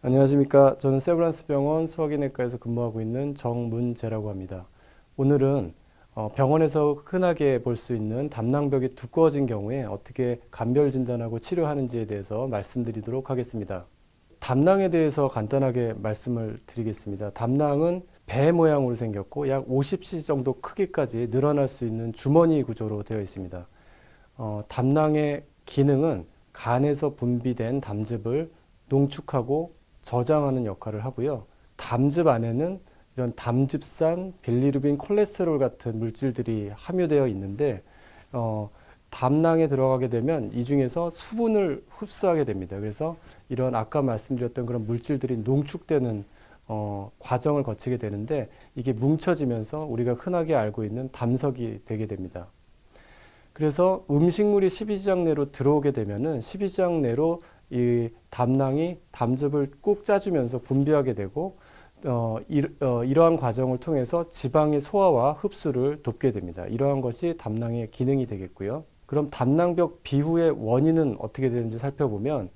안녕하십니까. 저는 세브란스 병원 소화기내과에서 근무하고 있는 정문재라고 합니다. 오늘은 병원에서 흔하게 볼 수 있는 담낭벽이 두꺼워진 경우에 어떻게 감별 진단하고 치료하는지에 대해서 말씀드리도록 하겠습니다. 담낭에 대해서 간단하게 말씀을 드리겠습니다. 담낭은 배 모양으로 생겼고 약 50cc 정도 크기까지 늘어날 수 있는 주머니 구조로 되어 있습니다. 담낭의 기능은 간에서 분비된 담즙을 농축하고 저장하는 역할을 하고요. 담즙 안에는 이런 담즙산, 빌리루빈, 콜레스테롤 같은 물질들이 함유되어 있는데 담낭에 들어가게 되면 이 중에서 수분을 흡수하게 됩니다. 그래서 이런 아까 말씀드렸던 그런 물질들이 농축되는 과정을 거치게 되는데 이게 뭉쳐지면서 우리가 흔하게 알고 있는 담석이 되게 됩니다. 그래서 음식물이 십이지장 내로 들어오게 되면은 십이지장 내로 이 담낭이 담즙을 꾹 짜주면서 분비하게 되고 이러한 과정을 통해서 지방의 소화와 흡수를 돕게 됩니다. 이러한 것이 담낭의 기능이 되겠고요. 그럼 담낭벽 비후의 원인은 어떻게 되는지 살펴보면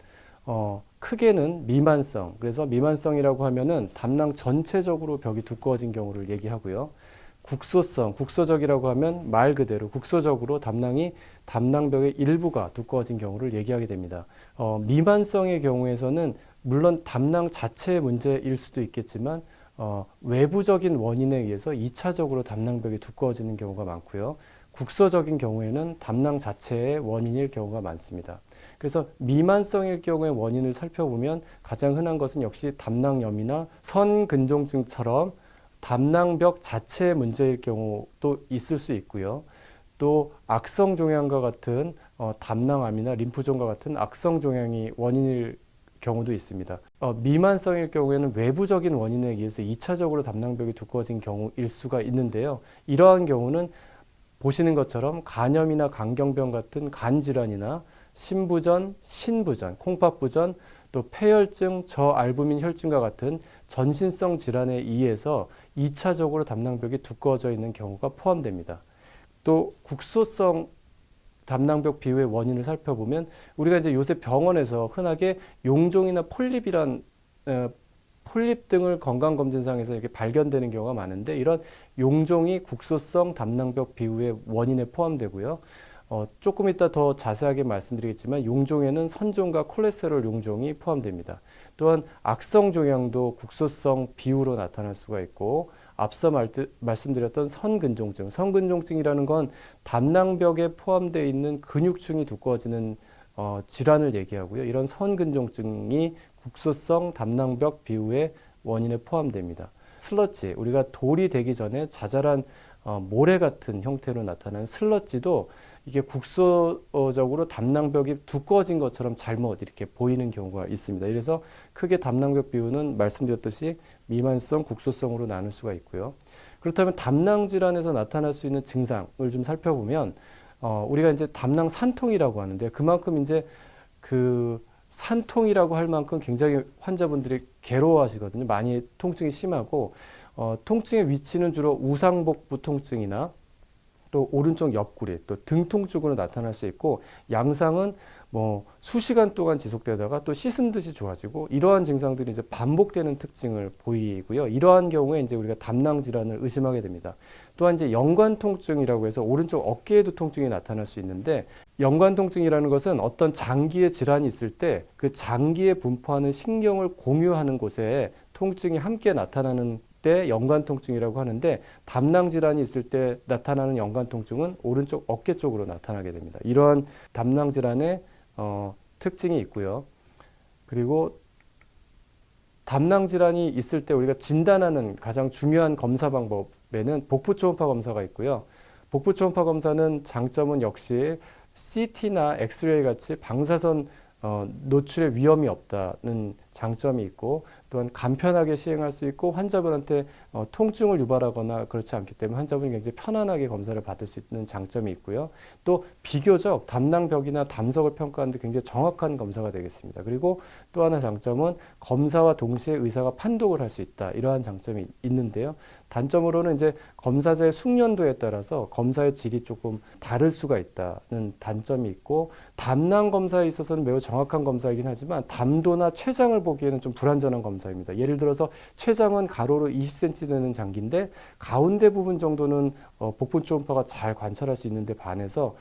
크게는 미만성, 그래서 미만성이라고 하면은 담낭 전체적으로 벽이 두꺼워진 경우를 얘기하고요. 국소성, 국소적이라고 하면 말 그대로 국소적으로 담낭벽의 일부가 두꺼워진 경우를 얘기하게 됩니다. 미만성의 경우에서는 물론 담낭 자체의 문제일 수도 있겠지만 외부적인 원인에 의해서 2차적으로 담낭벽이 두꺼워지는 경우가 많고요. 국소적인 경우에는 담낭 자체의 원인일 경우가 많습니다. 그래서 미만성일 경우의 원인을 살펴보면 가장 흔한 것은 역시 담낭염이나 선근종증처럼 담낭벽 자체의 문제일 경우도 있을 수 있고요. 또 악성종양과 같은 담낭암이나 림프종과 같은 악성종양이 원인일 경우도 있습니다. 미만성일 경우에는 외부적인 원인에 의해서 2차적으로 담낭벽이 두꺼워진 경우일 수가 있는데요. 이러한 경우는 보시는 것처럼 간염이나 간경병 같은 간질환이나 신부전, 신부전, 콩팥부전, 또 폐혈증, 저알부민 혈증과 같은 전신성 질환에 의해서 2차적으로 담낭벽이 두꺼워져 있는 경우가 포함됩니다. 또 국소성 담낭벽 비후의 원인을 살펴보면 우리가 이제 요새 병원에서 흔하게 용종이나 폴립 등을 건강검진상에서 이렇게 발견되는 경우가 많은데 이런 용종이 국소성 담낭벽 비후의 원인에 포함되고요. 조금 이따 더 자세하게 말씀드리겠지만 용종에는 선종과 콜레스테롤 용종이 포함됩니다. 또한 악성 종양도 국소성 비후로 나타날 수가 있고 앞서 말씀드렸던 선근종증이라는 건 담낭벽에 포함되어 있는 근육층이 두꺼워지는 질환을 얘기하고요. 이런 선근종증이 국소성 담낭벽 비후의 원인에 포함됩니다. 슬러지, 우리가 돌이 되기 전에 자잘한 모래 같은 형태로 나타나는 슬러지도 이게 국소적으로 담낭벽이 두꺼워진 것처럼 잘못 이렇게 보이는 경우가 있습니다. 그래서 크게 담낭벽 비후는 말씀드렸듯이 미만성, 국소성으로 나눌 수가 있고요. 그렇다면 담낭 질환에서 나타날 수 있는 증상을 좀 살펴보면 우리가 이제 담낭 산통이라고 하는데 그만큼 이제 그 산통이라고 할 만큼 굉장히 환자분들이 괴로워하시거든요. 많이 통증이 심하고 통증의 위치는 주로 우상복부 통증이나 또 오른쪽 옆구리, 또 등 통증으로 나타날 수 있고 양상은 뭐 수시간 동안 지속되다가 또 씻은 듯이 좋아지고 이러한 증상들이 이제 반복되는 특징을 보이고요. 이러한 경우에 이제 우리가 담낭 질환을 의심하게 됩니다. 또한 이제 연관 통증이라고 해서 오른쪽 어깨에도 통증이 나타날 수 있는데 연관 통증이라는 것은 어떤 장기의 질환이 있을 때 그 장기에 분포하는 신경을 공유하는 곳에 통증이 함께 나타나는 때 연관 통증이라고 하는데 담낭 질환이 있을 때 나타나는 연관 통증은 오른쪽 어깨 쪽으로 나타나게 됩니다. 이러한 담낭 질환의 특징이 있고요. 그리고 담낭 질환이 있을 때 우리가 진단하는 가장 중요한 검사 방법에는 복부 초음파 검사가 있고요. 복부 초음파 검사는 장점은 역시 CT나 엑스레이 같이 방사선 노출의 위험이 없다는 장점이 있고 또한 간편하게 시행할 수 있고 환자분한테 통증을 유발하거나 그렇지 않기 때문에 환자분이 굉장히 편안하게 검사를 받을 수 있는 장점이 있고요. 또 비교적 담낭벽이나 담석을 평가하는데 굉장히 정확한 검사가 되겠습니다. 그리고 또 하나 장점은 검사와 동시에 의사가 판독을 할 수 있다. 이러한 장점이 있는데요. 단점으로는 이제 검사자의 숙련도에 따라서 검사의 질이 조금 다를 수가 있다는 단점이 있고 담낭 검사에 있어서는 매우 정확한 검사이긴 하지만 담도나 췌장을 보기에는 좀 불완전한 검사입니다. 예를 들어서 췌장은 가로로 20cm 되는 장기인데 가운데 부분 정도는 복부 초음파가 잘 관찰할 수 있는데 반해서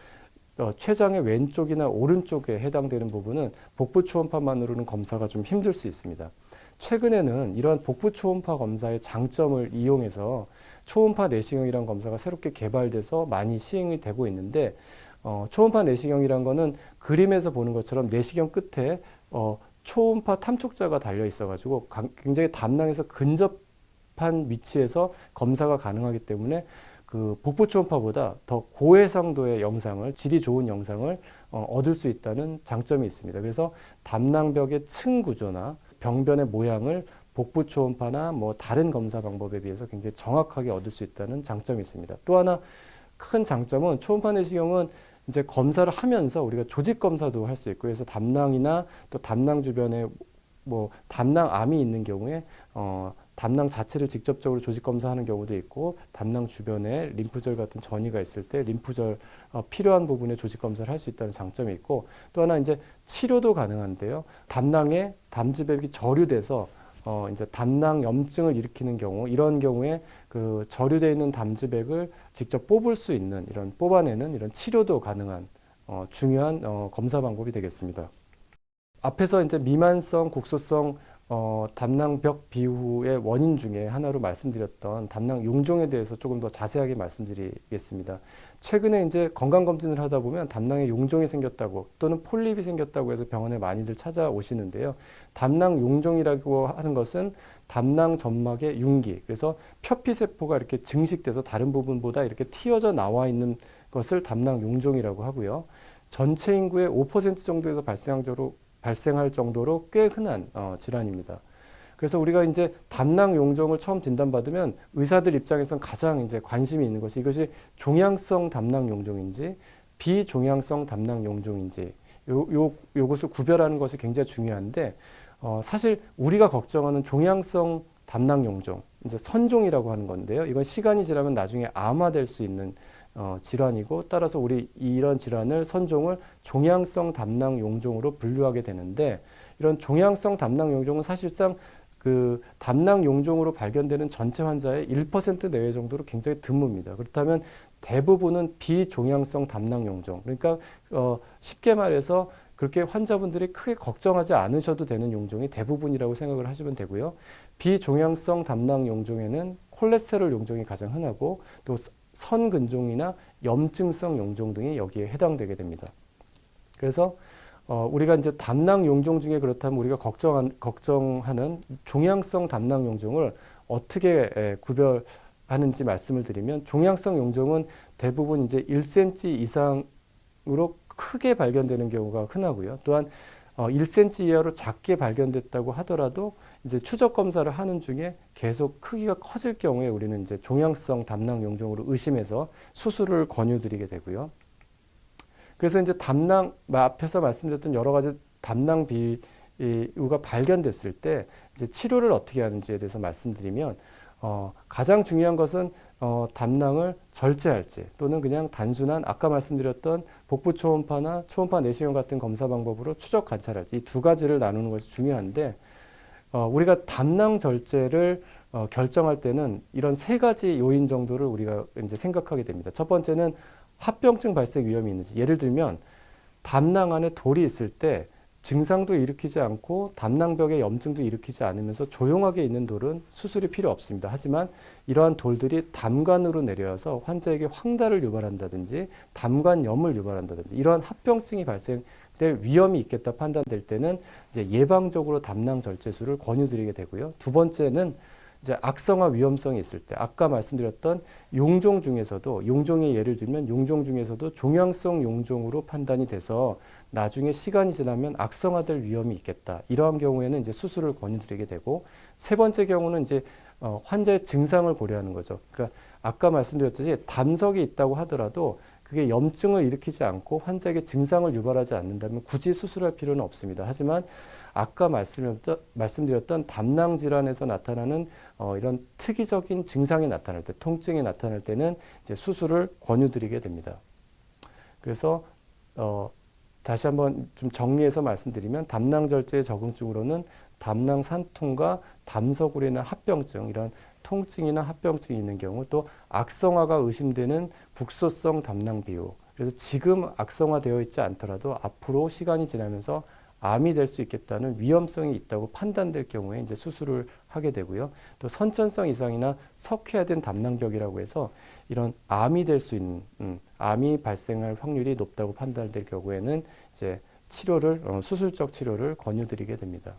췌장의 왼쪽이나 오른쪽에 해당되는 부분은 복부 초음파만으로는 검사가 좀 힘들 수 있습니다. 최근에는 이러한 복부 초음파 검사의 장점을 이용해서 초음파 내시경이라는 검사가 새롭게 개발돼서 많이 시행이 되고 있는데 초음파 내시경이란 거는 그림에서 보는 것처럼 내시경 끝에 초음파 탐촉자가 달려 있어가지고 굉장히 담낭에서 근접한 위치에서 검사가 가능하기 때문에 그 복부 초음파보다 더 고해상도의 영상을, 질이 좋은 영상을 얻을 수 있다는 장점이 있습니다. 그래서 담낭벽의 층 구조나 병변의 모양을 복부 초음파나 뭐 다른 검사 방법에 비해서 굉장히 정확하게 얻을 수 있다는 장점이 있습니다. 또 하나 큰 장점은 초음파 내시경은 이제 검사를 하면서 우리가 조직 검사도 할 수 있고, 그래서 담낭이나 또 담낭 주변에 뭐 담낭암이 있는 경우에 담낭 자체를 직접적으로 조직 검사하는 경우도 있고, 담낭 주변에 림프절 같은 전이가 있을 때 림프절 필요한 부분에 조직 검사를 할 수 있다는 장점이 있고, 또 하나 이제 치료도 가능한데요. 담낭에 담즙액이 저류돼서 이제 담낭 염증을 일으키는 경우, 이런 경우에 그 저류되어 있는 담즙액을 직접 뽑을 수 있는, 이런 뽑아내는 이런 치료도 가능한 중요한 검사 방법이 되겠습니다. 앞에서 이제 미만성, 국소성 담낭벽 비후의 원인 중에 하나로 말씀드렸던 담낭 용종에 대해서 조금 더 자세하게 말씀드리겠습니다. 최근에 이제 건강검진을 하다 보면 담낭에 용종이 생겼다고 또는 폴립이 생겼다고 해서 병원에 많이들 찾아오시는데요. 담낭 용종이라고 하는 것은 담낭 점막의 융기, 그래서 표피세포가 이렇게 증식돼서 다른 부분보다 이렇게 튀어져 나와 있는 것을 담낭 용종이라고 하고요. 전체 인구의 5% 정도에서 발생할 정도로 꽤 흔한 질환입니다. 그래서 우리가 이제 담낭 용종을 처음 진단받으면 의사들 입장에서는 가장 이제 관심이 있는 것이 이것이 종양성 담낭 용종인지 비종양성 담낭 용종인지 요것을 구별하는 것이 굉장히 중요한데, 사실 우리가 걱정하는 종양성 담낭 용종, 이제 선종이라고 하는 건데요. 이건 시간이 지나면 나중에 암화될 수 있는 질환이고, 따라서 우리 이런 질환을 선종을 종양성 담낭 용종으로 분류하게 되는데, 이런 종양성 담낭 용종은 사실상 그 담낭 용종으로 발견되는 전체 환자의 1% 내외 정도로 굉장히 드뭅니다. 그렇다면 대부분은 비종양성 담낭 용종, 그러니까 쉽게 말해서 그렇게 환자분들이 크게 걱정하지 않으셔도 되는 용종이 대부분이라고 생각을 하시면 되고요. 비종양성 담낭 용종에는 콜레스테롤 용종이 가장 흔하고, 또 선근종이나 염증성 용종 등이 여기에 해당되게 됩니다. 그래서 우리가 이제 담낭 용종 중에 그렇다면 우리가 걱정하는 종양성 담낭 용종을 어떻게 구별하는지 말씀을 드리면, 종양성 용종은 대부분 이제 1cm 이상으로 크게 발견되는 경우가 흔하고요. 또한 1cm 이하로 작게 발견됐다고 하더라도 이제 추적 검사를 하는 중에 계속 크기가 커질 경우에 우리는 이제 종양성 담낭 용종으로 의심해서 수술을 권유드리게 되고요. 그래서 이제 담낭, 앞에서 말씀드렸던 여러 가지 담낭 비유가 발견됐을 때 이제 치료를 어떻게 하는지에 대해서 말씀드리면, 가장 중요한 것은 담낭을 절제할지 또는 그냥 단순한 아까 말씀드렸던 복부 초음파나 초음파 내시경 같은 검사 방법으로 추적 관찰할지, 이 두 가지를 나누는 것이 중요한데, 우리가 담낭 절제를 결정할 때는 이런 세 가지 요인 정도를 우리가 이제 생각하게 됩니다. 첫 번째는 합병증 발생 위험이 있는지, 예를 들면 담낭 안에 돌이 있을 때 증상도 일으키지 않고 담낭벽에 염증도 일으키지 않으면서 조용하게 있는 돌은 수술이 필요 없습니다. 하지만 이러한 돌들이 담관으로 내려와서 환자에게 황달을 유발한다든지 담관염을 유발한다든지 이러한 합병증이 발생될 위험이 있겠다 판단될 때는 이제 예방적으로 담낭 절제술을 권유드리게 되고요. 두 번째는 이제 악성화 위험성이 있을 때, 아까 말씀드렸던 용종 중에서도, 용종의 예를 들면 용종 중에서도 종양성 용종으로 판단이 돼서 나중에 시간이 지나면 악성화될 위험이 있겠다, 이러한 경우에는 이제 수술을 권유드리게 되고, 세 번째 경우는 이제 환자의 증상을 고려하는 거죠. 그러니까 아까 말씀드렸듯이 담석이 있다고 하더라도 그게 염증을 일으키지 않고 환자에게 증상을 유발하지 않는다면 굳이 수술할 필요는 없습니다. 하지만 아까 말씀드렸던 담낭 질환에서 나타나는 이런 특이적인 증상이 나타날 때, 통증이 나타날 때는 이제 수술을 권유드리게 됩니다. 그래서 다시 한번 좀 정리해서 말씀드리면, 담낭 절제의 적응증으로는 담낭 산통과 담석으로 인한 합병증, 이런 통증이나 합병증이 있는 경우, 또 악성화가 의심되는 국소성 담낭 비후. 그래서 지금 악성화되어 있지 않더라도 앞으로 시간이 지나면서 암이 될 수 있겠다는 위험성이 있다고 판단될 경우에 이제 수술을 하게 되고요. 또 선천성 이상이나 석회화된 담낭벽이라고 해서 이런 암이 될 수 있는, 암이 발생할 확률이 높다고 판단될 경우에는 이제 수술적 치료를 권유드리게 됩니다.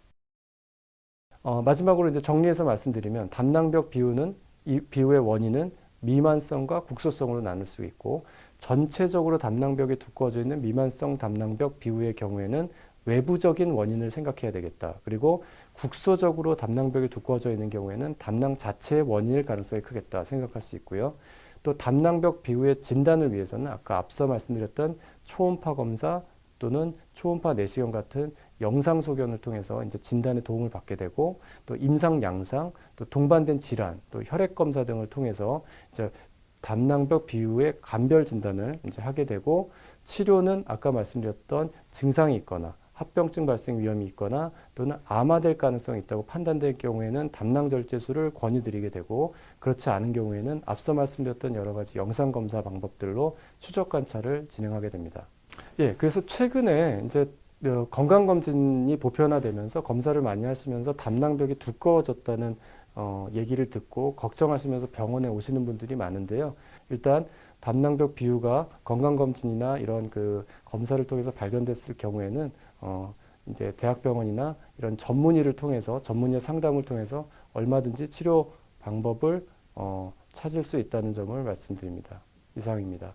마지막으로 이제 정리해서 말씀드리면 담낭벽 비후는 이 비후의 원인은 미만성과 국소성으로 나눌 수 있고, 전체적으로 담낭벽이 두꺼워져 있는 미만성 담낭벽 비후의 경우에는 외부적인 원인을 생각해야 되겠다. 그리고 국소적으로 담낭벽이 두꺼워져 있는 경우에는 담낭 자체의 원인일 가능성이 크겠다 생각할 수 있고요. 또 담낭벽 비후의 진단을 위해서는 아까 앞서 말씀드렸던 초음파 검사 또는 초음파 내시경 같은 영상 소견을 통해서 이제 진단에 도움을 받게 되고, 또 임상 양상, 또 동반된 질환, 또 혈액 검사 등을 통해서 이제 담낭벽 비후의 감별 진단을 이제 하게 되고, 치료는 아까 말씀드렸던 증상이 있거나 합병증 발생 위험이 있거나 또는 암화될 가능성이 있다고 판단될 경우에는 담낭절제술을 권유드리게 되고, 그렇지 않은 경우에는 앞서 말씀드렸던 여러 가지 영상 검사 방법들로 추적 관찰을 진행하게 됩니다. 예, 그래서 최근에 이제 건강검진이 보편화되면서 검사를 많이 하시면서 담낭벽이 두꺼워졌다는 얘기를 듣고 걱정하시면서 병원에 오시는 분들이 많은데요. 일단 담낭벽 비후가 건강검진이나 이런 그 검사를 통해서 발견됐을 경우에는 이제 대학병원이나 이런 전문의를 통해서, 전문의 상담을 통해서 얼마든지 치료 방법을 찾을 수 있다는 점을 말씀드립니다. 이상입니다.